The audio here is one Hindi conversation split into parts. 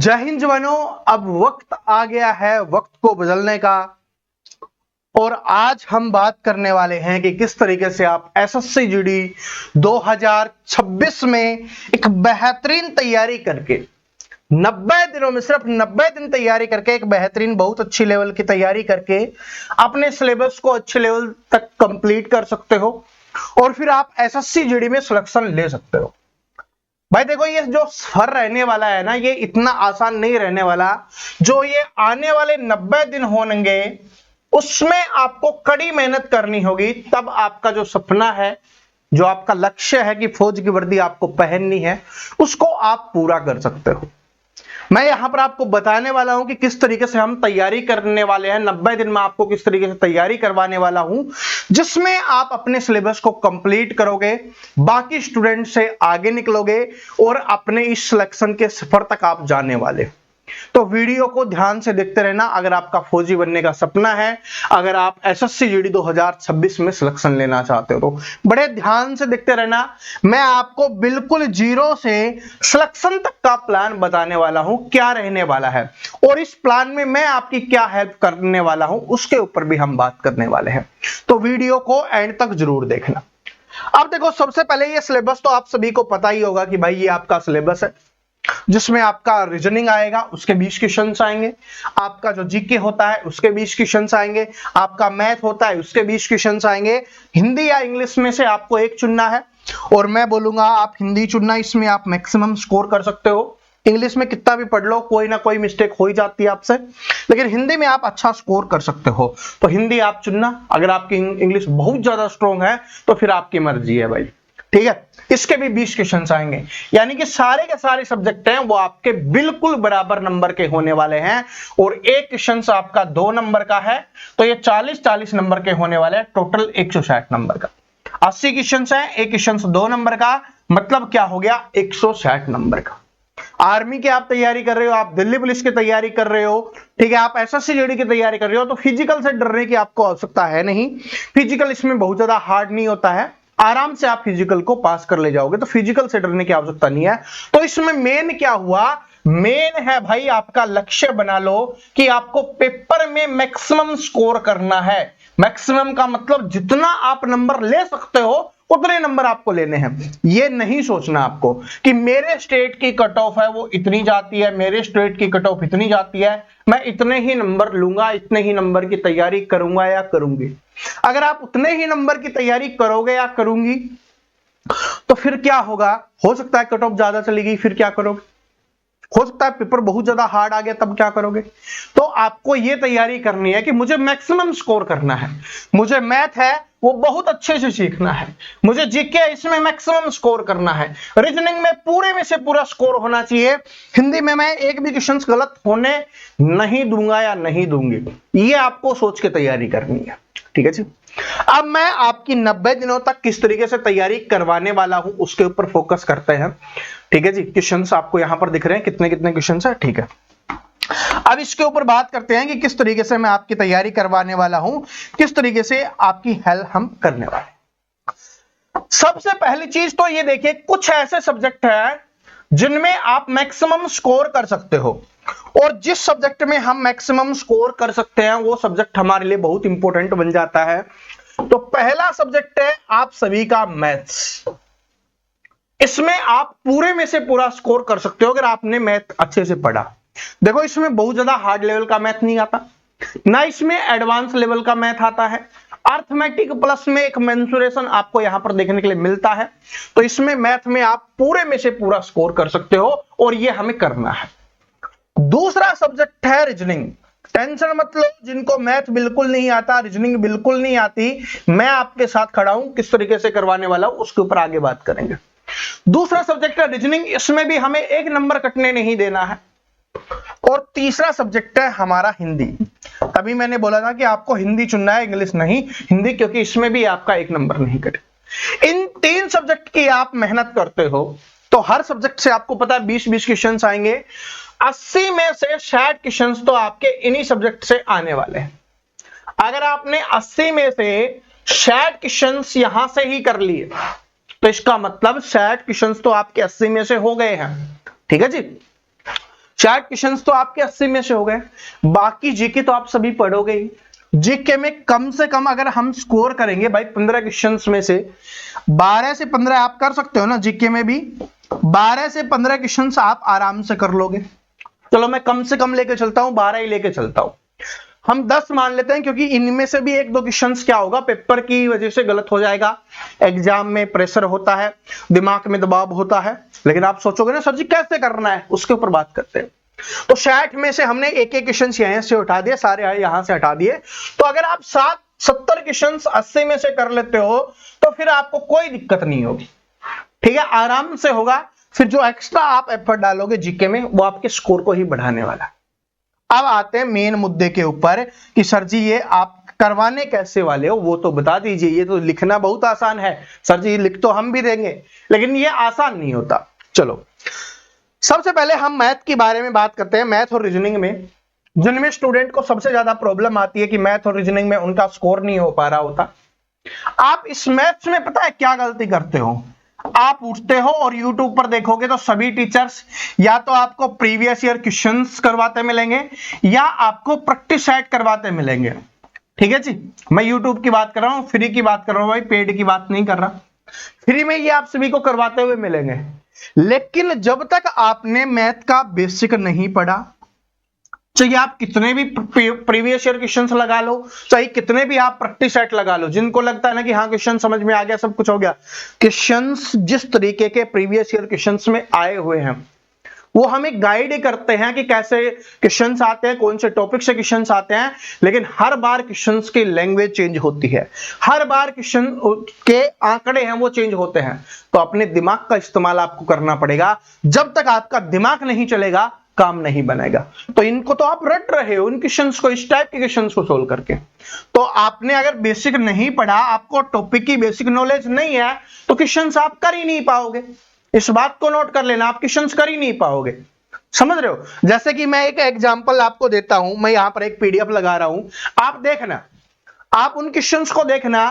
जय हिंद जवानों, अब वक्त आ गया है वक्त को बदलने का। और आज हम बात करने वाले हैं कि किस तरीके से आप एसएससी जीडी 2026 में एक बेहतरीन तैयारी करके 90 दिनों में, सिर्फ 90 दिन तैयारी करके एक बेहतरीन बहुत अच्छी लेवल की तैयारी करके अपने सिलेबस को अच्छे लेवल तक कंप्लीट कर सकते हो और फिर आप एसएससी जीडी में सिलेक्शन ले सकते हो। भाई देखो, ये जो सफर रहने वाला है ना, ये इतना आसान नहीं रहने वाला। जो ये आने वाले 90 दिन होंगे उसमें आपको कड़ी मेहनत करनी होगी, तब आपका जो सपना है, जो आपका लक्ष्य है कि फौज की वर्दी आपको पहननी है, उसको आप पूरा कर सकते हो। मैं यहां पर आपको बताने वाला हूं कि किस तरीके से हम तैयारी करने वाले हैं। 90 दिन में आपको किस तरीके से तैयारी करवाने वाला हूं, जिसमें आप अपने सिलेबस को कंप्लीट करोगे, बाकी स्टूडेंट से आगे निकलोगे और अपने इस सिलेक्शन के सफर तक आप जाने वाले। तो वीडियो को ध्यान से देखते रहना। अगर आपका फौजी बनने का सपना है, अगर आप एसएससी जीडी 2026 में सिलेक्शन लेना चाहते हो तो बड़े ध्यान से देखते रहना। मैं आपको बिल्कुल जीरो से सिलेक्शन तक का प्लान बताने वाला हूं, क्या रहने वाला है और इस प्लान में मैं आपकी क्या हेल्प करने वाला हूं, उसके ऊपर भी हम बात करने वाले हैं। तो वीडियो को एंड तक जरूर देखना। अब देखो, सबसे पहले ये सिलेबस तो आप सभी को पता ही होगा कि भाई ये आपका सिलेबस है, जिसमें आपका रीजनिंग आएगा, उसके 20 क्वेश्चंस आएंगे। आपका जो जीके होता है उसके 20 क्वेश्चंस आएंगे। आपका मैथ होता है उसके 20 क्वेश्चंस आएंगे। हिंदी या इंग्लिश में से आपको एक चुनना है और मैं बोलूंगा आप हिंदी चुनना, इसमें आप मैक्सिमम स्कोर कर सकते हो। इंग्लिश में कितना भी पढ़ लो, कोई ना कोई मिस्टेक हो ही जाती है आपसे, लेकिन हिंदी में आप अच्छा स्कोर कर सकते हो, तो हिंदी आप चुनना। अगर आपकी इंग्लिश बहुत ज्यादा स्ट्रॉन्ग है तो फिर आपकी मर्जी है भाई, ठीक है। इसके भी 20 क्वेश्चंस आएंगे, यानी कि सारे के सारे सब्जेक्ट हैं वो आपके बिल्कुल बराबर नंबर के होने वाले हैं। और एक क्वेश्चन आपका 2 नंबर का है तो ये 40 नंबर के होने वाले हैं, टोटल 160 नंबर का। 80 क्वेश्चन है, एक क्वेश्चन 2 नंबर का, मतलब क्या हो गया, 160 नंबर का। आर्मी की आप तैयारी कर रहे हो, आप दिल्ली पुलिस की तैयारी कर रहे हो, ठीक है, आप एसएससी जीडी की तैयारी कर रहे हो, तो फिजिकल से डरने की आपको आवश्यकता है नहीं। फिजिकल इसमें बहुत ज्यादा हार्ड नहीं होता है, आराम से आप फिजिकल को पास कर ले जाओगे, तो फिजिकल से डरने की आवश्यकता नहीं है। तो इसमें मेन क्या हुआ, मेन है भाई आपका लक्ष्य बना लो कि आपको पेपर में मैक्सिमम स्कोर करना है। मैक्सिमम का मतलब जितना आप नंबर ले सकते हो उतने नंबर आपको लेने हैं। ये नहीं सोचना आपको कि मेरे स्टेट की कट ऑफ है वो इतनी जाती है, मेरे स्टेट की कट ऑफ इतनी जाती है, मैं इतने ही नंबर लूंगा, इतने ही नंबर की तैयारी करूंगा या करूंगी। अगर आप उतने ही नंबर की तैयारी करोगे या करूंगी तो फिर क्या होगा, हो सकता है कट ऑफ ज्यादा चलेगी, फिर क्या करोगे, हो सकता है पेपर बहुत ज्यादा हार्ड आ गया, तब क्या करोगे। तो आपको यह तैयारी करनी है कि मुझे मैक्सिमम स्कोर करना है, मुझे मैथ है वो बहुत अच्छे से सीखना है, मुझे जीके इसमें मैक्सिमम स्कोर करना है, रीजनिंग में पूरे में से पूरा स्कोर होना चाहिए, हिंदी में मैं एक भी क्वेश्चन गलत होने नहीं दूंगा या नहीं दूंगी। ये आपको सोच के तैयारी करनी है, ठीक है जी। अब मैं आपकी 90 दिनों तक किस तरीके से तैयारी करवाने वाला हूं उसके ऊपर फोकस करते हैं, ठीक है जी। क्वेश्चंस आपको यहां पर दिख रहे हैं, कितने कितने क्वेश्चंस है, ठीक है। अब इसके ऊपर बात करते हैं कि किस तरीके से मैं आपकी तैयारी करवाने वाला हूं, किस तरीके से आपकी हेल्प हम करने वाले हैं। सबसे पहली चीज तो ये देखिए, कुछ ऐसे सब्जेक्ट हैं जिनमें आप मैक्सिमम स्कोर कर सकते हो, और जिस सब्जेक्ट में हम मैक्सिमम स्कोर कर सकते हैं वो सब्जेक्ट हमारे लिए बहुत इंपॉर्टेंट बन जाता है। तो पहला सब्जेक्ट है आप सभी का मैथ्स। इसमें आप पूरे में से पूरा स्कोर कर सकते हो अगर आपने मैथ अच्छे से पढ़ा। देखो, इसमें बहुत ज्यादा हार्ड लेवल का मैथ नहीं आता, ना इसमें एडवांस लेवल का मैथ आता है। अर्थमेटिक प्लस में एक मेंसुरेशन आपको यहां पर देखने के लिए मिलता है, तो इसमें मैथ में आप पूरे में से पूरा स्कोर कर सकते हो और ये हमें करना है। दूसरा सब्जेक्ट है रीजनिंग। टेंशन मत लो, जिनको मैथ बिल्कुल नहीं आता, रीजनिंग बिल्कुल नहीं आती, मैं आपके साथ खड़ा हूं, किस तरीके से करवाने वाला हूं उसके ऊपर आगे बात करेंगे। दूसरा सब्जेक्ट है रीजनिंग, इसमें भी हमें एक नंबर कटने नहीं देना है। और तीसरा सब्जेक्ट है हमारा हिंदी। तभी मैंने बोला था कि आपको हिंदी चुनना है, इंग्लिश नहीं, हिंदी, क्योंकि इसमें भी आपका एक नंबर नहीं कटे। इन 3 सब्जेक्ट की आप मेहनत करते हो तो हर सब्जेक्ट से आपको पता है 20-20 क्वेश्चन आएंगे। 80 में से 60 क्वेश्चन तो आपके इन्हीं सब्जेक्ट से आने वाले हैं। अगर आपने 80 में से 60 क्वेश्चन यहां से ही कर लिए तो इसका मतलब 60 क्वेश्चन तो आपके 80 में से हो गए हैं, ठीक है जी। 60 क्वेश्चन तो आपके 80 में से हो गए, बाकी जीके तो आप सभी पढ़ोगे ही। जीके में कम से कम अगर हम स्कोर करेंगे भाई 15 क्वेश्चन में से 12 से 15 आप कर सकते हो ना, जीके में भी 12 से 15 क्वेश्चन आप आराम से कर लोगे। चलो मैं कम से कम लेके चलता हूं, 12 ही लेके चलता हूं, हम 10 मान लेते हैं, क्योंकि इनमें से भी 1-2 क्वेश्चंस क्या होगा पेपर की वजह से गलत हो जाएगा, एग्जाम में प्रेशर होता है, दिमाग में दबाव होता है, लेकिन आप सोचोगे ना सर जी कैसे करना है, उसके ऊपर बात करते हैं। तो 60 में से हमने एक क्वेश्चन यहां से उठा दिए, सारे यहां से हटा दिए, तो अगर आप 70 क्वेश्चन 80 में से कर लेते हो तो फिर आपको कोई दिक्कत नहीं होगी, ठीक है, आराम से होगा। फिर जो एक्स्ट्रा आप एफर्ट डालोगे जीके में वो आपके स्कोर को ही बढ़ाने वाला है। अब आते हैं मेन मुद्दे के ऊपर कि सर जी ये आप करवाने कैसे वाले हो, वो तो बता दीजिए। ये तो लिखना बहुत आसान है सर जी, लिख तो हम भी देंगे, लेकिन ये आसान नहीं होता। चलो सबसे पहले हम मैथ के बारे में बात करते हैं। मैथ और रीजनिंग में जिनमें स्टूडेंट को सबसे ज्यादा प्रॉब्लम आती है कि मैथ और रीजनिंग में उनका स्कोर नहीं हो पा रहा होता, आप इस मैथ्स में पता है क्या गलती करते हो, आप उठते हो और YouTube पर देखोगे तो सभी टीचर्स या तो आपको प्रीवियस ईयर क्वेश्चंस करवाते मिलेंगे या आपको प्रैक्टिस सेट करवाते मिलेंगे। ठीक है जी, मैं YouTube की बात कर रहा हूं, फ्री की बात कर रहा हूं भाई, पेड की बात नहीं कर रहा। फ्री में ये आप सभी को करवाते हुए मिलेंगे, लेकिन जब तक आपने मैथ का बेसिक नहीं पढ़ा, चाहे आप कितने भी प्रीवियस ईयर क्वेश्चंस लगा लो, चाहे कितने भी आप प्रैक्टिस सेट लगा लो, जिनको लगता है ना कि हाँ क्वेश्चन समझ में आ गया, सब कुछ हो गया, क्वेश्चंस जिस तरीके के प्रीवियस ईयर क्वेश्चंस में आए हुए हैं वो हमें गाइड करते हैं कि कैसे क्वेश्चंस आते हैं, कौन से टॉपिक से क्वेश्चंस आते हैं, लेकिन हर बार क्वेश्चंस की लैंग्वेज चेंज होती है, हर बार क्वेश्चन के आंकड़े हैं वो चेंज होते हैं। तो अपने दिमाग का इस्तेमाल आपको करना पड़ेगा, जब तक आपका दिमाग नहीं चलेगा काम नहीं बनेगा। तो इनको तो आप रट रहे हो, इन क्वेश्चंस को, इस टाइप के क्वेश्चंस को सोल्व करके। तो आपने अगर बेसिक नहीं पढ़ा, आपको टॉपिक की बेसिक नॉलेज नहीं है, तो क्वेश्चंस आप कर ही नहीं पाओगे। इस बात को नोट कर लेना, आप क्वेश्चंस कर ही नहीं पाओगे। समझ रहे हो? जैसे कि मैं एक एग्जांपल आपको देता हूं, मैं यहां पर एक पीडीएफ लगा रहा हूं, आप देखना, आप उन क्वेश्चंस को देखना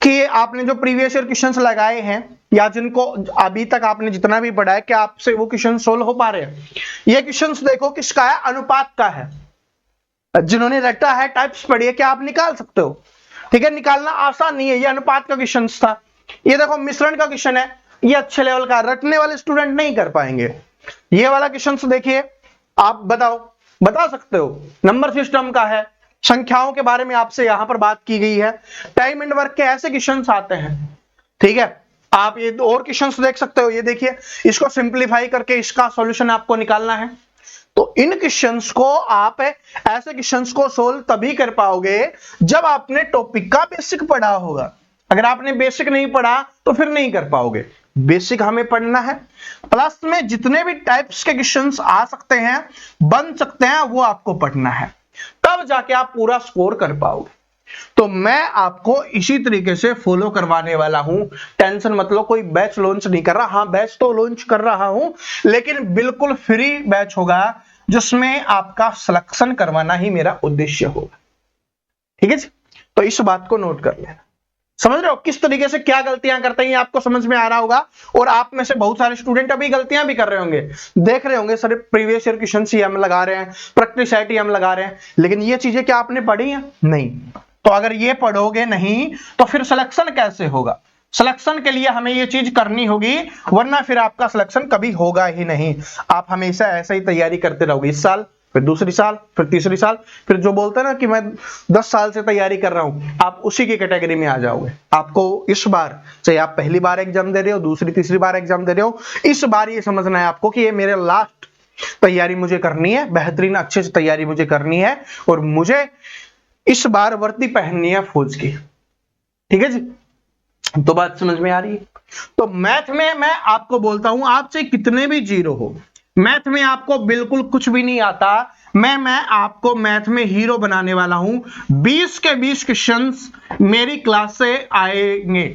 कि आपने जो प्रीवियस ईयर क्वेश्चंस लगाए हैं या जिनको अभी तक आपने जितना भी पढ़ा है, क्या आपसे वो क्वेश्चन सोल्व हो पा रहे हैं? ये क्वेश्चंस देखो किसका है, अनुपात का है। जिन्होंने रटा है, टाइप्स पढ़ी है, क्या आप निकाल सकते हो? ठीक है, निकालना आसान नहीं है, ये अनुपात का क्वेश्चन था। ये देखो मिश्रण का क्वेश्चन है, ये अच्छे लेवल का, रटने वाले स्टूडेंट नहीं कर पाएंगे। ये वाला क्वेश्चन देखिए, आप बताओ, बता सकते हो, नंबर सिस्टम का है, संख्याओं के बारे में आपसे यहां पर बात की गई है, टाइम एंड वर्क के ऐसे क्वेश्चंस आते हैं। ठीक है, आप ये और क्वेश्चंस देख सकते हो, ये देखिए, इसको सिंपलीफाई करके इसका सॉल्यूशन आपको निकालना है। तो इन क्वेश्चंस को आप ऐसे क्वेश्चंस को सोल्व तभी कर पाओगे जब आपने टॉपिक का बेसिक पढ़ा होगा। अगर आपने बेसिक नहीं पढ़ा तो फिर नहीं कर पाओगे। बेसिक हमें पढ़ना है, प्लस में जितने भी टाइप्स के क्वेश्चंस आ सकते हैं, बन सकते हैं, वो आपको पढ़ना है, तब जाके आप पूरा स्कोर कर पाओगे। तो मैं आपको इसी तरीके से फॉलो करवाने वाला हूं, टेंशन मत लो, कोई बैच लॉन्च नहीं कर रहा। हाँ, बैच तो लॉन्च कर रहा हूं, लेकिन बिल्कुल फ्री बैच होगा, जिसमें आपका सिलेक्शन करवाना ही मेरा उद्देश्य होगा। ठीक है जी, तो इस बात को नोट कर लेना। समझ रहे हो किस तरीके से क्या गलतियां करते हैं, आपको समझ में आ रहा होगा। और आप में से बहुत सारे स्टूडेंट अभी गलतियां भी कर रहे होंगे, देख रहे होंगे सर प्रीवियस ईयर क्वेश्चन ही हम लगा रहे हैं, प्रैक्टिस सेट ही हम लगा रहे हैं, लेकिन ये चीजें क्या आपने पढ़ी हैं? नहीं। तो अगर ये पढ़ोगे नहीं तो फिर सिलेक्शन कैसे होगा? सिलेक्शन के लिए हमें ये चीज करनी होगी, वरना फिर आपका सिलेक्शन कभी होगा ही नहीं। आप हमेशा ऐसे ही तैयारी करते रहोगे, इस साल, फिर दूसरी साल, फिर तीसरी साल, फिर जो बोलते हैं ना कि मैं 10 साल से तैयारी कर रहा हूं, आप उसी की कैटेगरी में आ जाओगे। आपको इस बार, चाहे आप पहली बार एग्जाम दे रहे हो, दूसरी तीसरी बार एग्जाम दे रहे हो, इस बार ये समझना है आपको कि ये मेरे लास्ट तैयारी मुझे करनी है, बेहतरीन अच्छे से तैयारी मुझे करनी है, और मुझे इस बार वर्दी पहननी है फौज की। ठीक है जी, तो बात समझ में आ रही है? तो मैथ में मैं आपको बोलता हूं, आपसे कितने भी जीरो हो, मैथ में आपको बिल्कुल कुछ भी नहीं आता, मैं आपको मैथ में हीरो बनाने वाला हूं। 20 के 20 क्वेश्चंस मेरी क्लास से आएंगे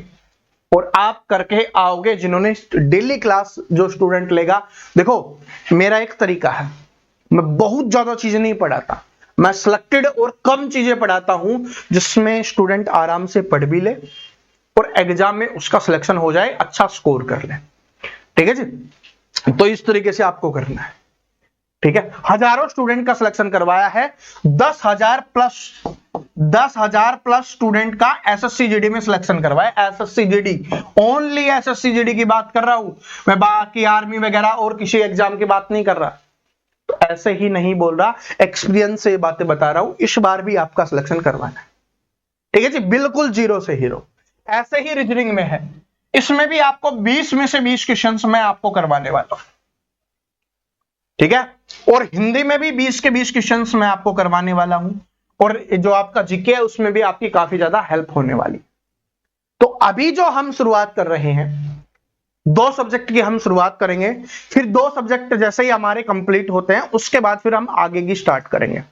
और आप करके आओगे। जिन्होंने डेली क्लास जो स्टूडेंट लेगा, देखो मेरा एक तरीका है, मैं बहुत ज्यादा चीजें नहीं पढ़ाता, मैं सिलेक्टेड और कम चीजें पढ़ाता हूं, जिसमें स्टूडेंट आराम से पढ़ भी ले और एग्जाम में उसका सिलेक्शन हो जाए, अच्छा स्कोर कर ले। ठीक है जी, तो इस तरीके से आपको करना है। ठीक है, हजारों स्टूडेंट का सिलेक्शन करवाया है, 10,000 प्लस स्टूडेंट का एसएससी जीडी में सिलेक्शन करवाया। SSC GD, only SSC GD की बात कर रहा हूं मैं, बाकी आर्मी वगैरह और किसी एग्जाम की बात नहीं कर रहा। तो ऐसे ही नहीं बोल रहा, एक्सपीरियंस से बातें बता रहा हूं। इस बार भी आपका सिलेक्शन करवाना है, ठीक है जी, बिल्कुल जीरो से हीरो। ऐसे ही रीजनिंग में है, इसमें भी आपको 20 में से 20 क्वेश्चंस मैं आपको करवाने वाला हूं, ठीक है। और हिंदी में भी 20 के 20 क्वेश्चंस मैं आपको करवाने वाला हूं, और जो आपका जीके है उसमें भी आपकी काफी ज्यादा हेल्प होने वाली। तो अभी जो हम शुरुआत कर रहे हैं, 2 सब्जेक्ट की हम शुरुआत करेंगे, फिर 2 सब्जेक्ट जैसे ही हमारे कंप्लीट होते हैं उसके बाद फिर हम आगे की स्टार्ट करेंगे,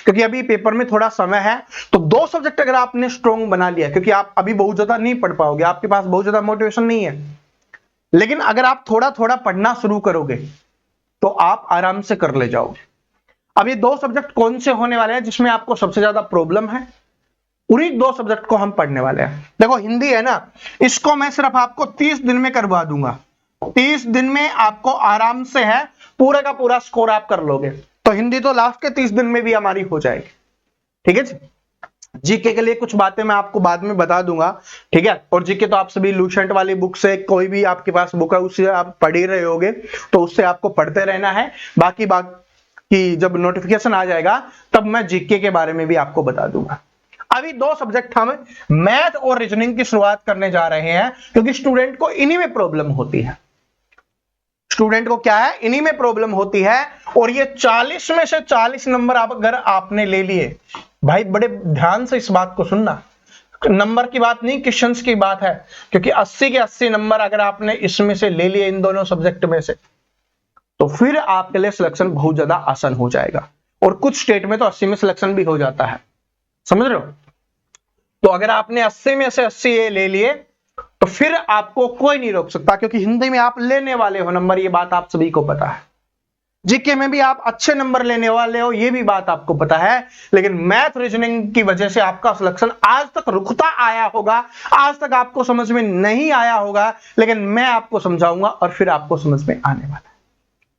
क्योंकि अभी पेपर में थोड़ा समय है। तो 2 सब्जेक्ट अगर आपने स्ट्रॉन्ग बना लिया, क्योंकि आप अभी बहुत ज्यादा नहीं पढ़ पाओगे, आपके पास बहुत ज्यादा मोटिवेशन नहीं है, लेकिन अगर आप थोड़ा थोड़ा पढ़ना शुरू करोगे तो आप आराम से कर ले जाओगे। अब ये 2 सब्जेक्ट कौन से होने वाले हैं जिसमें आपको सबसे ज्यादा प्रॉब्लम है, उन्हीं 2 सब्जेक्ट को हम पढ़ने वाले हैं। देखो हिंदी है ना, इसको मैं सिर्फ आपको 30 दिन में करवा दूंगा, 30 दिन में आपको आराम से है पूरा का पूरा स्कोर आप कर लोगे। तो हिंदी तो लास्ट के 30 दिन में भी हमारी हो जाएगी, ठीक है जी। जीके के लिए कुछ बातें मैं आपको बाद में बता दूंगा, ठीक है। और जीके तो आप सभी लूसेंट वाली बुक से, कोई भी आपके पास बुक है उससे आप पढ़ ही रहे होगे, तो उससे आपको पढ़ते रहना है। बाकी जब नोटिफिकेशन आ जाएगा तब मैं जीके के बारे में भी आपको बता दूंगा। अभी 2 सब्जेक्ट हम मैथ और रीजनिंग की शुरुआत करने जा रहे हैं, क्योंकि स्टूडेंट को इन्हीं में प्रॉब्लम होती है। स्टूडेंट को क्या है, इन्हीं में प्रॉब्लम होती है। और ये 40 में से 40 नंबर अगर आपने ले लिए, भाई बड़े ध्यान से इस बात को सुनना, नंबर की बात नहीं, क्वेश्चंस की बात है, क्योंकि 80 के 80 नंबर अगर आपने इसमें से ले लिए, इन दोनों सब्जेक्ट में से, तो फिर आपके लिए सिलेक्शन बहुत ज्यादा आसान हो जाएगा। और कुछ स्टेट में तो 80 में सिलेक्शन भी हो जाता है, समझ रहे हो। तो अगर आपने 80 में से 80 ये ले लिए तो फिर आपको कोई नहीं रोक सकता, क्योंकि हिंदी में आप लेने वाले हो नंबर, ये बात आप सभी को पता है। जीके में भी आप अच्छे नंबर लेने वाले हो, ये भी बात आपको पता है। लेकिन मैथ रीजनिंग की वजह से आपका सिलेक्शन आज तक रुकता आया होगा, आज तक आपको समझ में नहीं आया होगा, लेकिन मैं आपको समझाऊंगा और फिर आपको समझ में आने वाला है,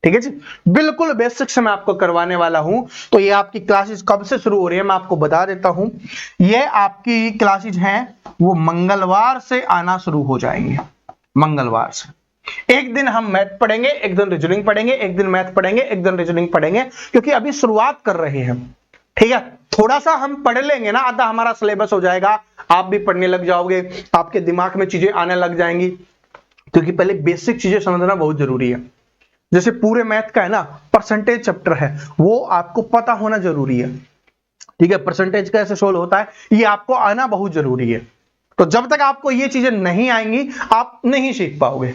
ठीक है जी। बिल्कुल बेसिक से मैं आपको करवाने वाला हूं। तो ये आपकी क्लासेस कब से शुरू हो रही है मैं आपको बता देता हूं। ये आपकी क्लासेस हैं वो मंगलवार से आना शुरू हो जाएंगे। मंगलवार से एक दिन हम मैथ पढ़ेंगे, एक दिन रीजनिंग पढ़ेंगे, एक दिन मैथ पढ़ेंगे, एक दिन रीजनिंग पढ़ेंगे, क्योंकि अभी शुरुआत कर रहे हैं, ठीक है। थोड़ा सा हम पढ़ लेंगे ना, आधा हमारा सिलेबस हो जाएगा, आप भी पढ़ने लग जाओगे, आपके दिमाग में चीजें आने लग जाएंगी, क्योंकि पहले बेसिक चीजें समझना बहुत जरूरी है। जैसे पूरे मैथ का है ना, परसेंटेज चैप्टर है, वो आपको पता होना जरूरी है, ठीक है। परसेंटेज कैसे सोल्व होता है ये आपको आना बहुत जरूरी है। तो जब तक आपको ये चीजें नहीं आएंगी आप नहीं सीख पाओगे।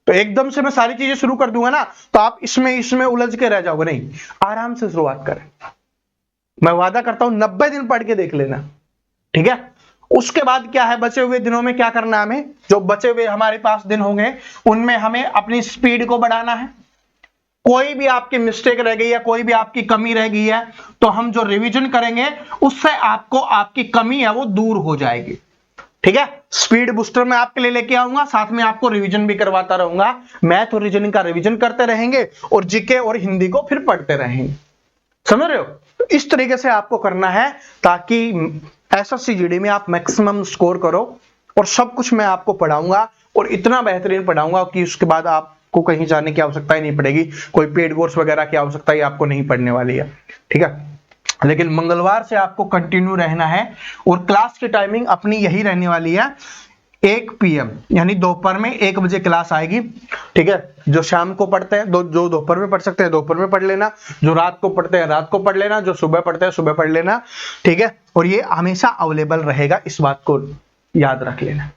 तो एकदम से मैं सारी चीजें शुरू कर दूंगा ना, तो आप इसमें उलझ के रह जाओगे। नहीं, आराम से शुरुआत करें। मैं वादा करता हूं 90 दिन पढ़ के देख लेना, ठीक है। उसके बाद क्या है, बचे हुए दिनों में क्या करना है हमें, जो बचे हुए हमारे पास दिन होंगे उनमें हमें अपनी स्पीड को बढ़ाना है। कोई भी आपकी मिस्टेक रह गई है, कोई भी आपकी कमी रह गई है, तो हम जो रिवीजन करेंगे उससे आपको आपकी कमी है वो दूर हो जाएगी, ठीक है। स्पीड बूस्टर मैं आपके लिए लेके आऊंगा, साथ में आपको रिवीजन भी करवाता रहूंगा। मैथ और रीजनिंग का रिवीजन करते रहेंगे और जीके और हिंदी को फिर पढ़ते रहेंगे, समझ रहे हो। तो इस तरीके से आपको करना है ताकि एसएससी जीडी में आप मैक्सिमम स्कोर करो। और सब कुछ मैं आपको पढ़ाऊंगा और इतना बेहतरीन पढ़ाऊंगा कि उसके बाद आपको कहीं जाने की आवश्यकता ही नहीं पड़ेगी, कोई पेड कोर्स वगैरह की आवश्यकता ही आपको नहीं पड़ने वाली है, ठीक है। लेकिन मंगलवार से आपको कंटिन्यू रहना है और क्लास की टाइमिंग अपनी यही रहने वाली है 1 PM, यानी दोपहर में 1 बजे क्लास आएगी, ठीक है। जो शाम को पढ़ते हैं जो दोपहर में पढ़ सकते हैं दोपहर में पढ़ लेना, जो रात को पढ़ते हैं रात को पढ़ लेना, जो सुबह पढ़ते हैं सुबह पढ़ लेना, ठीक है। और ये हमेशा अवेलेबल रहेगा, इस बात को याद रख लेना,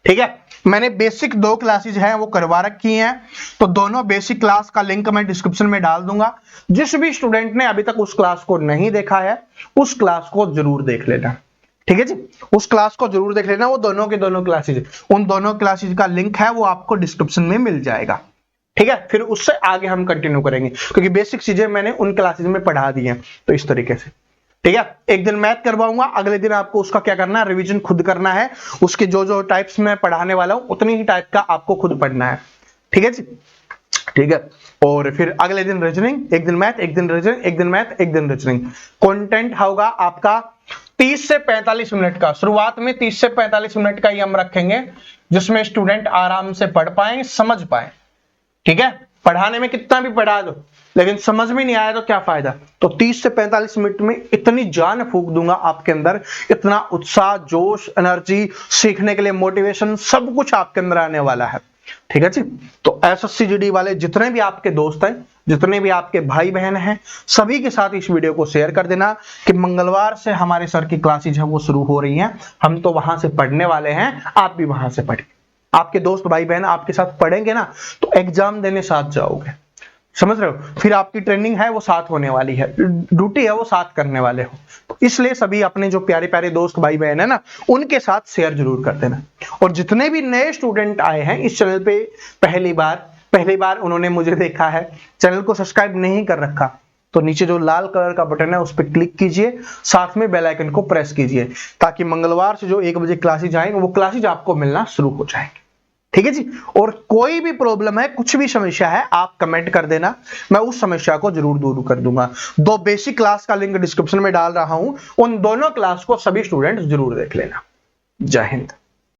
ठीक है। मैंने बेसिक 2 क्लासेज हैं वो करवा रखी हैं, तो दोनों बेसिक क्लास का लिंक मैं डिस्क्रिप्शन में डाल दूंगा। जिस भी स्टूडेंट ने अभी तक उस क्लास को नहीं देखा है उस क्लास को जरूर देख लेना, ठीक है जी। उस क्लास को जरूर देख लेना, वो दोनों के दोनों क्लासेज, उन दोनों क्लासेज का लिंक है वो आपको डिस्क्रिप्शन में मिल जाएगा, ठीक है। फिर उससे आगे हम कंटिन्यू करेंगे, क्योंकि बेसिक चीजें मैंने उन क्लासेज में पढ़ा दी हैं। तो इस तरीके से, ठीक है। एक दिन मैथ करवाऊंगा, अगले दिन आपको उसका क्या करना है, रिवीजन खुद करना है। उसके जो जो टाइप्स मैं पढ़ाने वाला हूं उतनी ही टाइप का आपको खुद पढ़ना है, ठीक है जी। ठीक है। और फिर अगले दिन रीजनिंग, एक दिन मैथ, एक दिन रीजनिंग, एक दिन मैथ, एक दिन रीजनिंग। कंटेंट होगा आपका 30 से 45 मिनट का। शुरुआत में 30 से 45 मिनट का ही हम रखेंगे, जिसमें स्टूडेंट आराम से पढ़ पाए, समझ पाए। ठीक है, पढ़ाने में कितना भी पढ़ा दो, लेकिन समझ में नहीं आया तो क्या फायदा। तो 30 से 45 मिनट में इतनी जान फूंक दूंगा आपके अंदर, इतना उत्साह, जोश, एनर्जी, सीखने के लिए मोटिवेशन, सब कुछ आपके अंदर आने वाला है। ठीक है जी। तो एसएससी जीडी वाले जितने भी आपके दोस्त हैं, जितने भी आपके भाई बहन हैं, सभी के साथ इस वीडियो को शेयर कर देना कि मंगलवार से हमारे सर की क्लासेज है वो शुरू हो रही हैं। हम तो वहां से पढ़ने वाले हैं, आप भी वहां से पढ़िए। आपके दोस्त भाई बहन आपके साथ पढ़ेंगे ना, तो एग्जाम देने साथ जाओगे, समझ रहे हो। फिर आपकी ट्रेनिंग है वो साथ होने वाली है, ड्यूटी है वो साथ करने वाले हो। तो इसलिए सभी अपने जो प्यारे प्यारे दोस्त भाई बहन है ना, उनके साथ शेयर जरूर कर देना। और जितने भी नए स्टूडेंट आए हैं इस चैनल पे पहली बार उन्होंने मुझे देखा है, चैनल को सब्सक्राइब नहीं कर रखा, तो नीचे जो लाल कलर का बटन है उस पर क्लिक कीजिए, साथ में बेल आइकन को प्रेस कीजिए, ताकि मंगलवार से जो 1 बजे क्लासेज आएंगे वो क्लासेज आपको मिलना शुरू हो जाएंगे। ठीक है जी। और कोई भी प्रॉब्लम है, कुछ भी समस्या है, आप कमेंट कर देना, मैं उस समस्या को जरूर दूर कर दूंगा। 2 बेसिक क्लास का लिंक डिस्क्रिप्शन में डाल रहा हूं, उन दोनों क्लास को सभी स्टूडेंट्स जरूर देख लेना। जय हिंद।